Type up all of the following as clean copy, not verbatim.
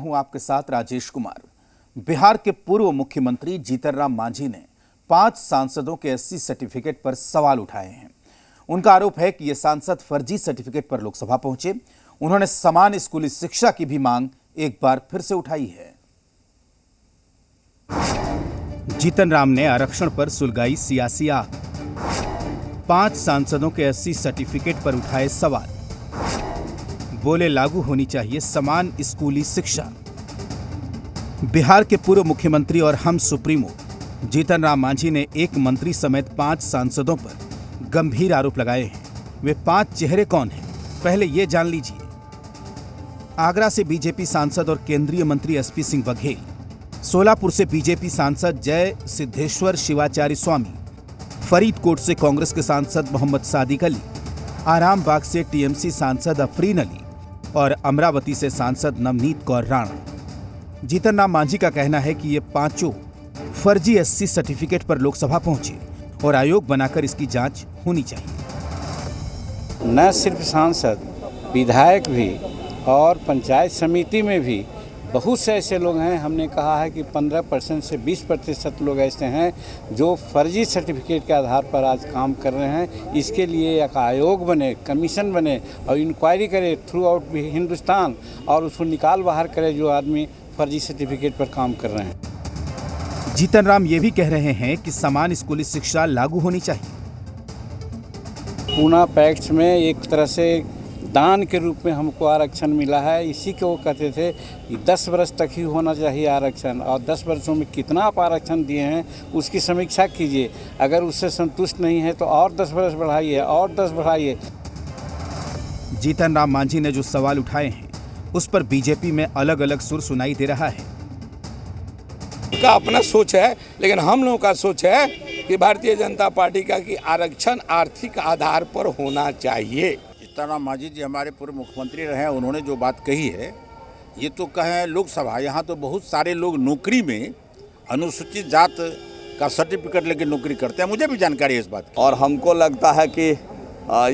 हूं आपके साथ राजेश कुमार। बिहार के पूर्व मुख्यमंत्री जीतनराम मांझी ने 5 सांसदों के एससी सर्टिफिकेट पर सवाल उठाए हैं। उनका आरोप है कि ये सांसद फर्जी सर्टिफिकेट पर लोकसभा पहुंचे। उन्होंने समान स्कूली शिक्षा की भी मांग एक बार फिर से उठाई है। जीतनराम ने आरक्षण पर सुलगाई सियासी आग। 5 सांसदों के एससी सर्टिफिकेट पर उठाए सवाल। बोले लागू होनी चाहिए समान स्कूली शिक्षा। बिहार के पूर्व मुख्यमंत्री और हम सुप्रीमो जीतनराम मांझी ने एक मंत्री समेत 5 सांसदों पर गंभीर आरोप लगाए हैं। वे 5 चेहरे कौन हैं, पहले ये जान लीजिए। आगरा से बीजेपी सांसद और केंद्रीय मंत्री एसपी सिंह बघेल, सोलापुर से बीजेपी सांसद जय सिद्धेश्वर शिवाचार्य स्वामी, फरीदकोट से कांग्रेस के सांसद मोहम्मद सादिक अली, आरामबाग से टीएमसी सांसद अफरीन अली और अमरावती से सांसद नवनीत कौर राणा। जीतनराम मांझी का कहना है कि ये 5 फर्जी एससी सर्टिफिकेट पर लोकसभा पहुंचे और आयोग बनाकर इसकी जांच होनी चाहिए। न सिर्फ सांसद, विधायक भी और पंचायत समिति में भी बहुत से ऐसे लोग हैं। हमने कहा है कि 15% से 20% लोग ऐसे हैं जो फर्जी सर्टिफिकेट के आधार पर आज काम कर रहे हैं। इसके लिए एक आयोग बने, कमीशन बने और इंक्वायरी करे थ्रू आउट हिंदुस्तान और उसको निकाल बाहर करे जो आदमी फर्जी सर्टिफिकेट पर काम कर रहे हैं। जीतनराम ये भी कह रहे हैं कि समान स्कूली शिक्षा लागू होनी चाहिए। पूना पैक्ट में एक तरह से दान के रूप में हमको आरक्षण मिला है। इसी को वो कहते थे कि 10 वर्ष तक ही होना चाहिए आरक्षण, और 10 वर्षों में कितना आप आरक्षण दिए हैं उसकी समीक्षा कीजिए। अगर उससे संतुष्ट नहीं है तो और 10 वर्ष बढ़ाइए और 10 बढ़ाइए। जीतनराम मांझी ने जो सवाल उठाए हैं उस पर बीजेपी में अलग अलग सुर सुनाई दे रहा है। का अपना सोच है, लेकिन हम लोगों का सोच है कि भारतीय जनता पार्टी का कि आरक्षण आर्थिक आधार पर होना चाहिए। जीतनराम मांझी जी हमारे पूर्व मुख्यमंत्री रहे हैं। उन्होंने जो बात कही है ये तो कहे लोकसभा, यहाँ तो बहुत सारे लोग नौकरी में अनुसूचित जात का सर्टिफिकेट लेके नौकरी करते हैं। मुझे भी जानकारी है इस बात की। और हमको लगता है कि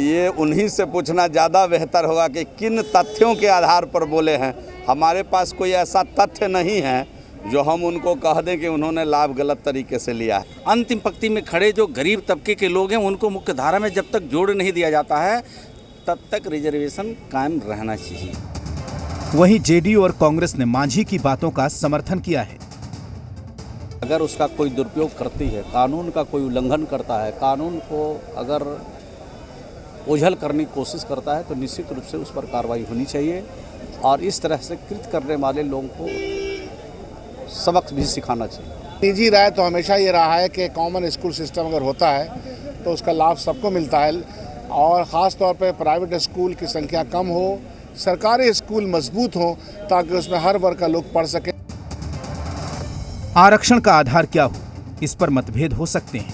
ये उन्हीं से पूछना ज़्यादा बेहतर होगा कि किन तथ्यों के आधार पर बोले हैं। हमारे पास कोई ऐसा तथ्य नहीं है जो हम उनको कह दें कि उन्होंने लाभ गलत तरीके से लिया है। अंतिम पंक्ति में खड़े जो गरीब तबके के लोग हैं उनको मुख्य धारा में जब तक जोड़ नहीं दिया जाता है तब तक रिजर्वेशन कायम रहना चाहिए। वहीं जेडीयू और कांग्रेस ने मांझी की बातों का समर्थन किया है। अगर उसका कोई दुरुपयोग करती है, कानून का कोई उल्लंघन करता है, कानून को अगर ओझल करने की कोशिश करता है तो निश्चित रूप से उस पर कार्रवाई होनी चाहिए और इस तरह से कृत करने वाले लोगों को सबक भी सिखाना चाहिए। निजी राय तो हमेशा ये रहा है कि कॉमन स्कूल सिस्टम अगर होता है तो उसका लाभ सबको मिलता है और ख़ास तौर पे प्राइवेट स्कूल की संख्या कम हो, सरकारी स्कूल मजबूत हो ताकि उसमें हर वर्ग का लोग पढ़ सके। आरक्षण का आधार क्या हो, इस पर मतभेद हो सकते हैं,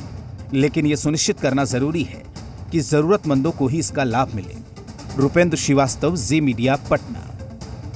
लेकिन ये सुनिश्चित करना जरूरी है कि जरूरतमंदों को ही इसका लाभ मिले। रुपेंद्र श्रीवास्तव, जी मीडिया, पटना।